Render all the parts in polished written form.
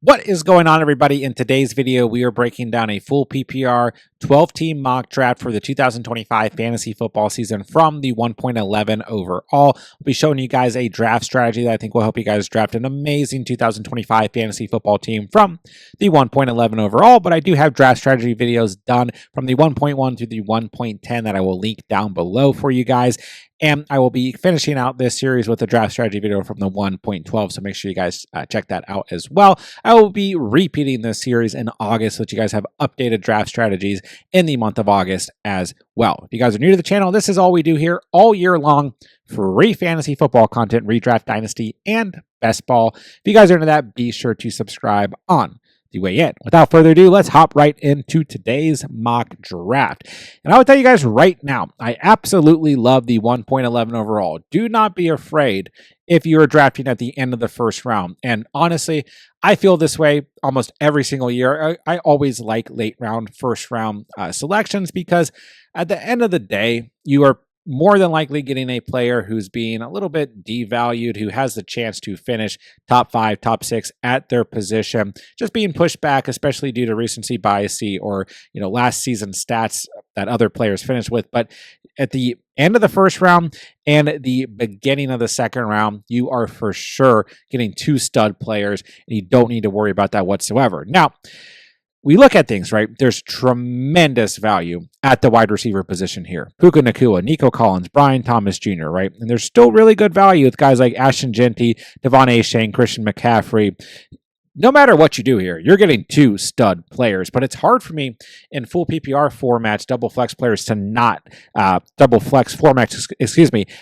What is going on, everybody? In today's video, we are breaking down a full PPR 12-team mock draft for the 2025 fantasy football season from the 1.11 overall. I'll be showing you guys a draft strategy that I think will help you guys draft an amazing 2025 fantasy football team from the 1.11 overall, but I do have draft strategy videos done from the 1.1 through the 1.10 that I will link down below for you guys. And I will be finishing out this series with a draft strategy video from the 1.12, so make sure you guys check that out as well. I will be repeating this series in August so that you guys have updated draft strategies in the month of August as well. If you guys are new to the channel, this is all we do here all year long. Free fantasy football content, redraft, dynasty, and best ball. If you guys are into that, be sure to subscribe on the way in. Without further ado, let's hop right into today's mock draft. And I will tell you guys right now, I absolutely love the 1.11 overall. Do not be afraid if you are drafting at the end of the first round. And honestly, I feel this way almost every single year. I always like late round, first round selections because at the end of the day, you are more than likely getting a player who's being a little bit devalued, who has the chance to finish top 5, top 6 at their position, just being pushed back, especially due to recency bias or, last season stats that other players finished with. But at the end of the first round and the beginning of the second round, you are for sure getting 2 stud players, and you don't need to worry about that whatsoever. Now, we look at things, right? There's tremendous value at the wide receiver position here. Puka Nacua, Nico Collins, Brian Thomas Jr., right? And there's still really good value with guys like Ashton Jeanty, Devon Achane, Christian McCaffrey. No matter what you do here, you're getting 2 stud players, but it's hard for me in full PPR formats, double flex players to not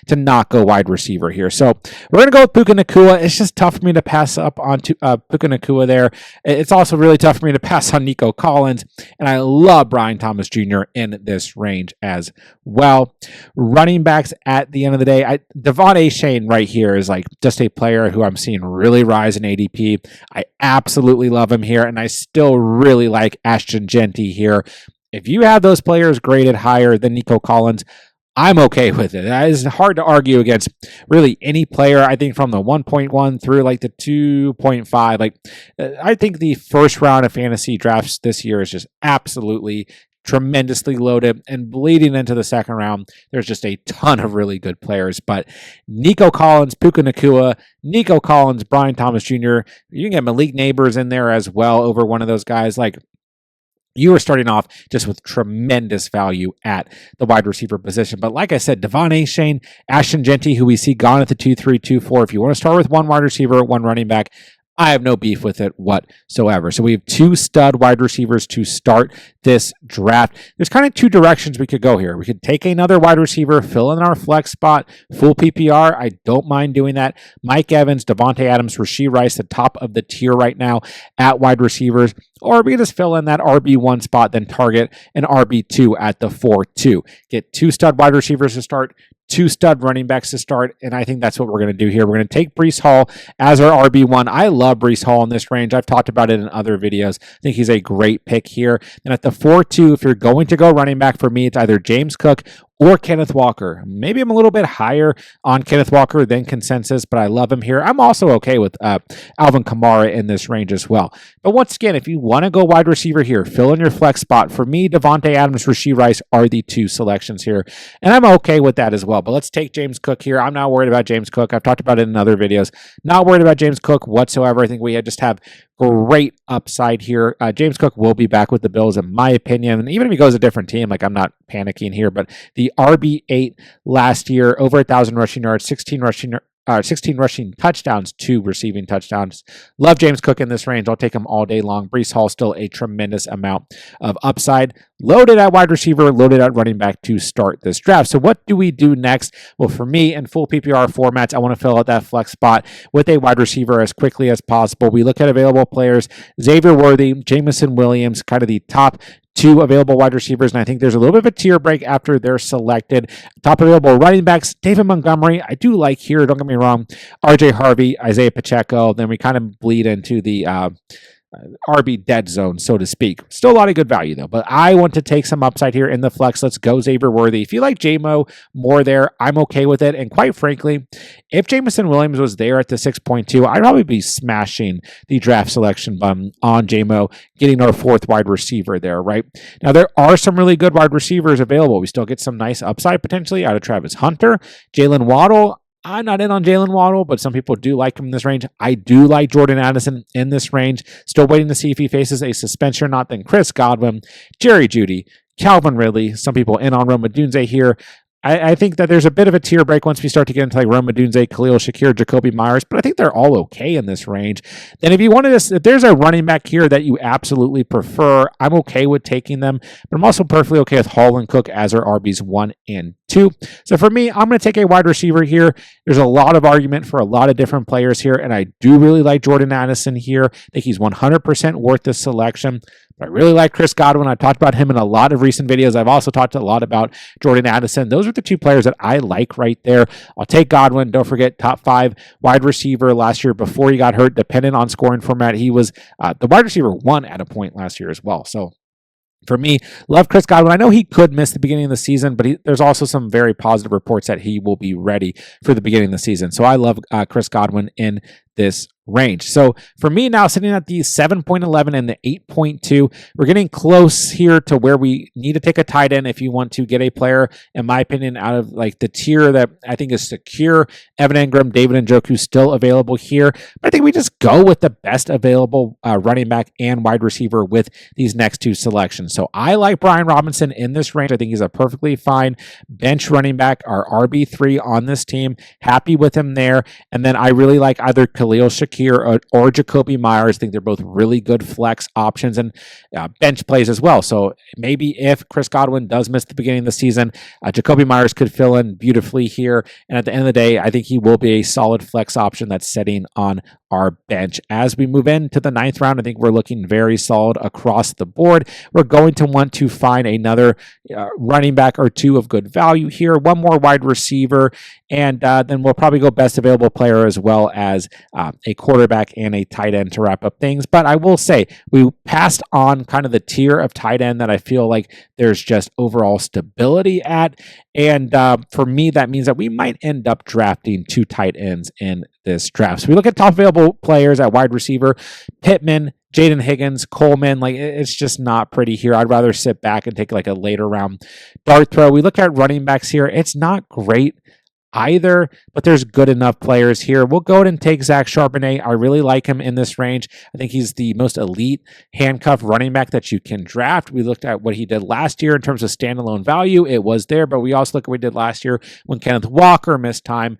to not go wide receiver here. So we're going to go with Puka Nacua. It's just tough for me to pass up on Puka Nacua there. It's also really tough for me to pass on Nico Collins, and I love Brian Thomas Jr. in this range as well. Running backs at the end of the day, Devon Achane right here is like just a player who I'm seeing really rise in ADP. I absolutely love him here, and I still really like Ashton Jeanty here. If you have those players graded higher than Nico Collins, I'm okay with it. It's hard to argue against really any player. I think from the 1.1 through like the 2.5, I think the first round of fantasy drafts this year is just absolutely tremendously loaded, and bleeding into the second round, there's just a ton of really good players. But Nico Collins, Puka Nacua, Nico Collins, Brian Thomas Jr., you can get Malik Neighbors in there as well over one of those guys. You are starting off just with tremendous value at the wide receiver position. But like I said, Devon Achane, Ashton Jeanty, who we see gone at the 2-3, 2-4. If you want to start with 1 wide receiver, 1 running back, I have no beef with it whatsoever. So we have 2 stud wide receivers to start this draft. There's kind of 2 directions we could go here. We could take another wide receiver, fill in our flex spot, full PPR. I don't mind doing that. Mike Evans, Devontae Adams, Rashee Rice, the top of the tier right now at wide receivers. Or we can just fill in that RB1 spot, then target an RB2 at the 4-2. Get 2 stud wide receivers to start, 2 stud running backs to start, and I think that's what we're going to do here. We're going to take Breece Hall as our RB1. I love Breece Hall in this range. I've talked about it in other videos. I think he's a great pick here. And at the 4-2, if you're going to go running back, for me, it's either James Cook or Kenneth Walker. Maybe I'm a little bit higher on Kenneth Walker than consensus, but I love him here. I'm also okay with Alvin Kamara in this range as well. But once again, if you want to go wide receiver here, fill in your flex spot. For me, Devontae Adams, Rashee Rice are the 2 selections here, and I'm okay with that as well. But let's take James Cook here. I'm not worried about James Cook. I've talked about it in other videos. Not worried about James Cook whatsoever. I think we just have great upside here. James Cook will be back with the Bills, in my opinion. And even if he goes a different team, I'm not panicking here. But the RB8 last year, over 1,000 rushing yards, 16 rushing touchdowns, 2 receiving touchdowns. Love James Cook in this range. I'll take him all day long. Breece Hall, still a tremendous amount of upside. Loaded at wide receiver, loaded at running back to start this draft. So what do we do next? Well, for me, in full PPR formats, I want to fill out that flex spot with a wide receiver as quickly as possible. We look at available players: Xavier Worthy, Jameson Williams, kind of the top 2 available wide receivers, and I think there's a little bit of a tier break after they're selected. Top available running backs: David Montgomery, I do like here, don't get me wrong, RJ Harvey, Isaiah Pacheco. Then we kind of bleed into the RB dead zone, so to speak. Still a lot of good value, though. But I want to take some upside here in the flex. Let's go Xavier Worthy. If you like JMO more there, I'm okay with it. And quite frankly, if Jameson Williams was there at the 6.2, I'd probably be smashing the draft selection button on JMO, getting our fourth wide receiver there, right? Now, there are some really good wide receivers available. We still get some nice upside potentially out of Travis Hunter, Jalen Waddle. I'm not in on Jalen Waddle, but some people do like him in this range. I do like Jordan Addison in this range. Still waiting to see if he faces a suspension or not. Then Chris Godwin, Jerry Jeudy, Calvin Ridley. Some people in on Rome Odunze here. I think that there's a bit of a tier break once we start to get into like Rome Odunze, Khalil Shakir, Jacoby Myers, but I think they're all okay in this range. Then if you wanted to, if there's a running back here that you absolutely prefer, I'm okay with taking them, but I'm also perfectly okay with Hall and Cook as our RBs 1 and 2. So for me, I'm going to take a wide receiver here. There's a lot of argument for a lot of different players here, and I do really like Jordan Addison here. I think he's 100% worth this selection. But I really like Chris Godwin. I've talked about him in a lot of recent videos. I've also talked a lot about Jordan Addison. Those are the two players that I like right there. I'll take Godwin. Don't forget, top 5 wide receiver last year before he got hurt, dependent on scoring format. He was the wide receiver 1 at a point last year as well. So for me, love Chris Godwin. I know he could miss the beginning of the season, but there's also some very positive reports that he will be ready for the beginning of the season. So I love Chris Godwin in this range. So for me now, sitting at the 7.11 and the 8.2, we're getting close here to where we need to take a tight end if you want to get a player, in my opinion, out of like the tier that I think is secure. Evan Engram, David Njoku still available here. But I think we just go with the best available running back and wide receiver with these next 2 selections. So I like Brian Robinson in this range. I think he's a perfectly fine bench running back, our RB3 on this team. Happy with him there. And then I really like either Khalil Shakir or Jacoby Myers. I think they're both really good flex options and bench plays as well. So maybe if Chris Godwin does miss the beginning of the season, Jacoby Myers could fill in beautifully here. And at the end of the day, I think he will be a solid flex option that's sitting on our bench. As we move into the 9th round, I think we're looking very solid across the board. We're going to want to find another running back or 2 of good value here, 1 more wide receiver, and then we'll probably go best available player as well as a quarterback and a tight end to wrap up things. But I will say we passed on kind of the tier of tight end that I feel like there's just overall stability at. And for me, that means that we might end up drafting 2 tight ends in this draft. So we look at top available players at wide receiver, Pittman, Jaden Higgins, Coleman. Like, it's just not pretty here. I'd rather sit back and take like a later round dart throw. We look at running backs here. It's not great either, but there's good enough players here. We'll go ahead and take Zach Charbonnet. I really like him in this range. I think he's the most elite handcuff running back that you can draft. We looked at what he did last year in terms of standalone value. It was there, but we also look at what he did last year when Kenneth Walker missed time.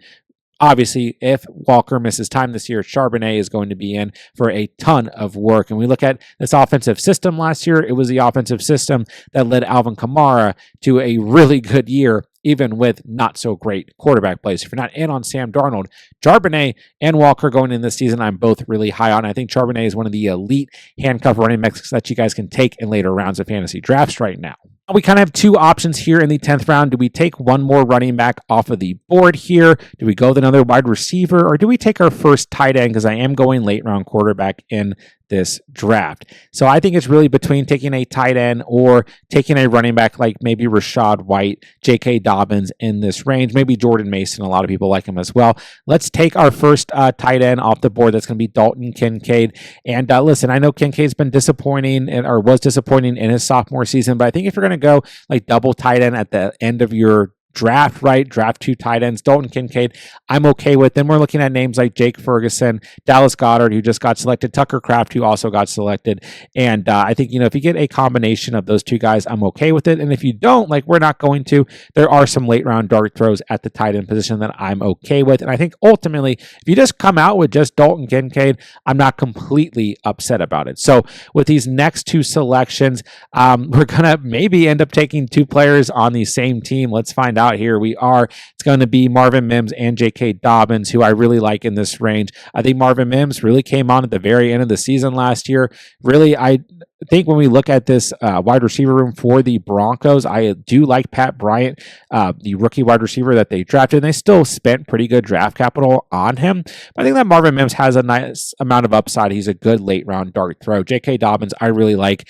Obviously, if Walker misses time this year, Charbonnet is going to be in for a ton of work. And we look at this offensive system last year. It was the offensive system that led Alvin Kamara to a really good year, even with not so great quarterback plays. If you're not in on Sam Darnold, Charbonnet and Walker going in this season, I'm both really high on. I think Charbonnet is one of the elite handcuff running backs that you guys can take in later rounds of fantasy drafts right now. We kind of have 2 options here in the 10th round. Do we take 1 more running back off of the board here? Do we go with another wide receiver? Or do we take our first tight end? Because I am going late round quarterback in this draft. So I think it's really between taking a tight end or taking a running back like maybe Rashad White, J.K. Dobbins in this range, maybe Jordan Mason. A lot of people like him as well. Let's take our first tight end off the board. That's going to be Dalton Kincaid. And listen, I know Kincaid's been disappointing or was disappointing in his sophomore season, but I think if you're going to go like double tight end at the end of your draft, right? Draft 2 tight ends, Dalton Kincaid, I'm okay with. Then we're looking at names like Jake Ferguson, Dallas Goedert, who just got selected, Tucker Kraft, who also got selected. And I think, if you get a combination of those 2 guys, I'm okay with it. And if you don't, like we're not going to, there are some late round dart throws at the tight end position that I'm okay with. And I think ultimately, if you just come out with just Dalton Kincaid, I'm not completely upset about it. So with these next 2 selections, we're going to maybe end up taking 2 players on the same team. Let's find out. Here we are. It's going to be Marvin Mims and J.K. Dobbins, who I really like in this range. I think Marvin Mims really came on at the very end of the season last year. Really, think when we look at this wide receiver room for the Broncos, I do like Pat Bryant, the rookie wide receiver that they drafted, and they still spent pretty good draft capital on him. But I think that Marvin Mims has a nice amount of upside. He's a good late round dart throw. J.K. Dobbins, I really like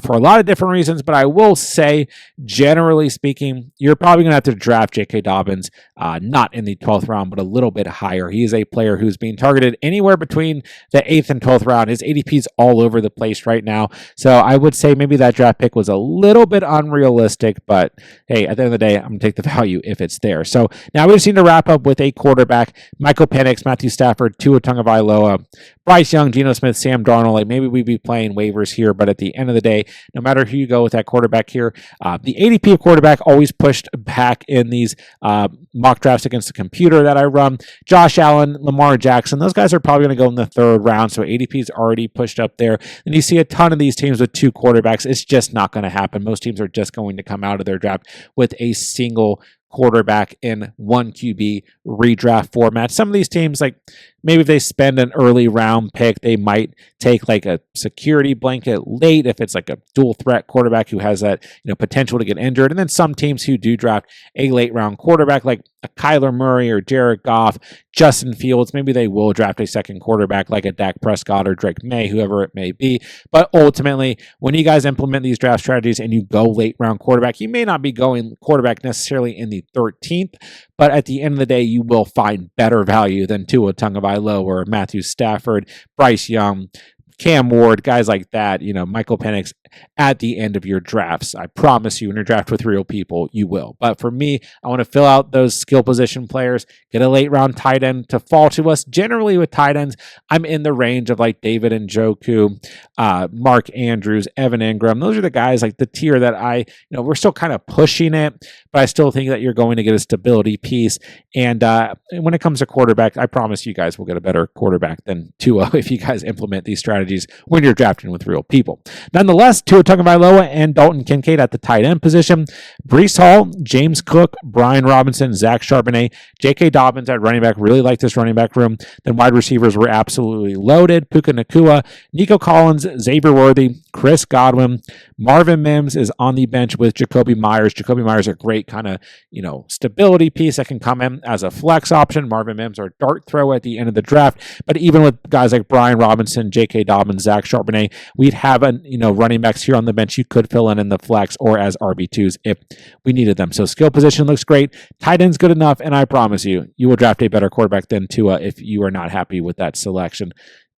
for a lot of different reasons, but I will say, generally speaking, you're probably going to have to draft J.K. Dobbins not in the 12th round, but a little bit higher. He is a player who's being targeted anywhere between the 8th and 12th round. His ADP is all over the place right now. So I would say maybe that draft pick was a little bit unrealistic, but hey, at the end of the day, I'm going to take the value if it's there. So now we just need to wrap up with a quarterback. Michael Penix, Matthew Stafford, Tua Tagovailoa, Bryce Young, Geno Smith, Sam Darnold. Like maybe we'd be playing waivers here, but at the end of the day, no matter who you go with that quarterback here, the ADP of quarterback always pushed back in these mock drafts against the computer that I run. Josh Allen, Lamar Jackson, those guys are probably going to go in the 3rd round, so ADP is already pushed up there. And you see a ton of these teams with 2 quarterbacks. It's just not going to happen. Most teams are just going to come out of their draft with a single quarterback in 1 QB redraft format. Some of these teams, like maybe if they spend an early round pick, they might take like a security blanket late if it's like a dual threat quarterback who has that potential to get injured. And then some teams who do draft a late round quarterback like a Kyler Murray or Jared Goff, Justin Fields, maybe they will draft a second quarterback like a Dak Prescott or Drake May, whoever it may be. But ultimately, when you guys implement these draft strategies and you go late round quarterback, you may not be going quarterback necessarily in the 13th, but at the end of the day, you will find better value than Tua Tagovailoa or Matthew Stafford, Bryce Young, Cam Ward, guys like that, Michael Penix at the end of your drafts. I promise you, when you draft with real people, you will. But for me, I want to fill out those skill position players, get a late round tight end to fall to us. Generally with tight ends, I'm in the range of like David Njoku, Mark Andrews, Evan Ingram. Those are the guys like the tier that we're still kind of pushing it, but I still think that you're going to get a stability piece. And when it comes to quarterback, I promise you guys will get a better quarterback than Tua if you guys implement these strategies when you're drafting with real people. Nonetheless, Tua Tagovailoa and Dalton Kincaid at the tight end position. Breece Hall, James Cook, Brian Robinson, Zach Charbonnet, J.K. Dobbins at running back. Really like this running back room. Then wide receivers were absolutely loaded. Puka Nacua, Nico Collins, Xavier Worthy, Chris Godwin. Marvin Mims is on the bench with Jacoby Myers. Jacoby Myers, a great kind of, stability piece that can come in as a flex option. Marvin Mims or dart throw at the end of the draft. But even with guys like Brian Robinson, J.K. Dobbins, Zach Charbonnet, we'd have running backs here on the bench you could fill in the flex or as RB2s if we needed them. So skill position looks great. Tight end's good enough, and I promise you, you will draft a better quarterback than Tua if you are not happy with that selection.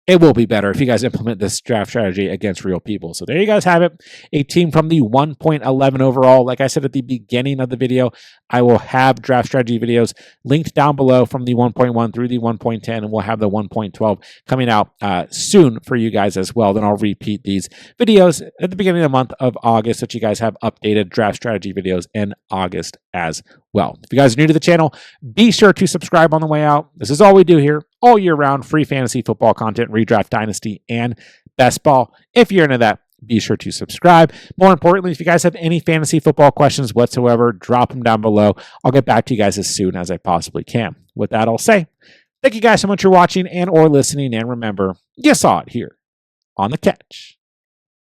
It will be better if you guys implement this draft strategy against real people. So there you guys have it. A team from the 1.11 overall. Like I said at the beginning of the video, I will have draft strategy videos linked down below from the 1.1 through the 1.10, and we'll have the 1.12 coming out soon for you guys as well. Then I'll repeat these videos at the beginning of the month of August so that you guys have updated draft strategy videos in August as well. If you guys are new to the channel, be sure to subscribe on the way out. This is all we do here, all year round, free fantasy football content, redraft, dynasty, and best ball. If you're into that, be sure to subscribe. More importantly, if you guys have any fantasy football questions whatsoever, drop them down below. I'll get back to you guys as soon as I possibly can. With that, I'll say thank you guys so much for watching and or listening. And remember, you saw it here on The Catch.